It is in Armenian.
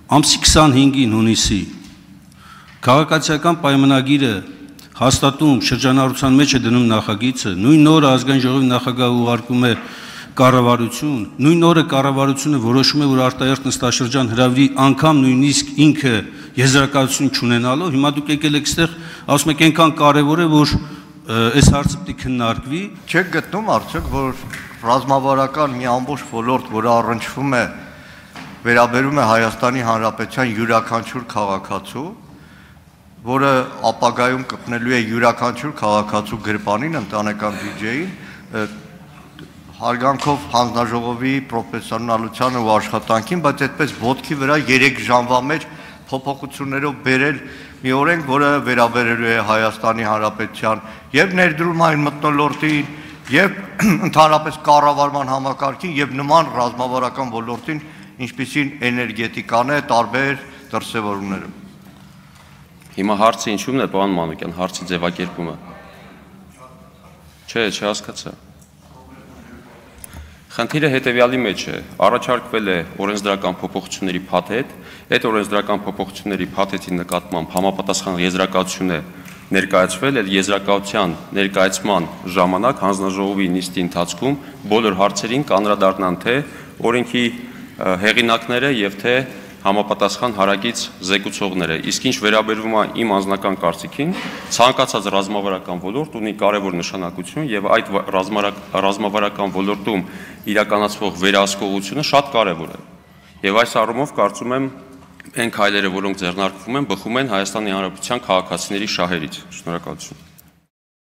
ամսի 25-ին հունիսի քաղաքացիական պայմանագիրը հաստատում շրջանառության մեջ է դնում նախագիծը, նույն օրը ազգային ժողովի նախագահը ուղարկում է կառավարություն, նույն օրը կառավարությունը որոշում է, որ արտահերթ նստաշրջան հրավիրի անգամ նույնիսկ ինքը եզրակացություն չունենալով, հիմա դուք եկել եք այստեղ, ասում եք այնքան կարևոր է, որ այս հարցը պետք է քննարկվի։ Չեք գտնում արդյոք, որ ռազմավարական մի ամբողջ ոլորտ, որը առնչվում է վերաբերում է Հայաստանի Հանրապետության յուրաքանչյուր քաղաքացու, որը ապագայում կպնելու է յուրաքանչյուր քաղաքացու գրպանին, ընտանեկան բյուջեին, հարգանքով հանձնաժողովի պրոֆեսիոնալությանը ու աշխատանքին, բայց այդպես ոտքի վրա 3 ժամվա մեջ փոփոխություններով բերել մի օրենք, որը վերաբերելու է Հայաստանի Հանրապետության եւ ներդրումային մթնոլորտին, եւ ընդհանրապես կառավարման համակարգին եւ նման ռազմավարական ոլորտին, ինչպիսին էներգետիկան է, տարբեր դրսևորումները։ Հիմա հարցը ինչու՞մն է, պարոն Մանուկյան, հարցի ձևակերպումը։ Չէ, չհասկացա։ Խնդիրը հետևյալի մեջ է, առաջարկվել է օրենսդրական փոփոխությունների փաթեթ, այդ օրենսդրական փոփոխությունների փաթեթի նկատմամբ համապատասխան եզրակացություն է ներկայացվել, այդ եզրակացության ներկայացման ժամանակ հանձնաժողովի նիստի ընթացքում բոլոր հարցերին կանդրադառնան թե օրենքի հեղինակները եւ թե համապատասխան հարակից զեկուցողները, իսկ ինչ վերաբերվում է իմ անձնական կարծիքին, ցանկացած ռազմավարական ոլորտ ունի կարևոր նշանակություն եւ այդ ռազմավարական ոլորտում իրականացվող վերահսկողությունը շատ կարևոր է։ Եվ այս առումով կարծում եմ այն քայլերը, որոնք ձեռնարկվում են, բխում են Հայաստանի Հանրապետության քաղաքացիների շահերից։ Շնորհակալություն։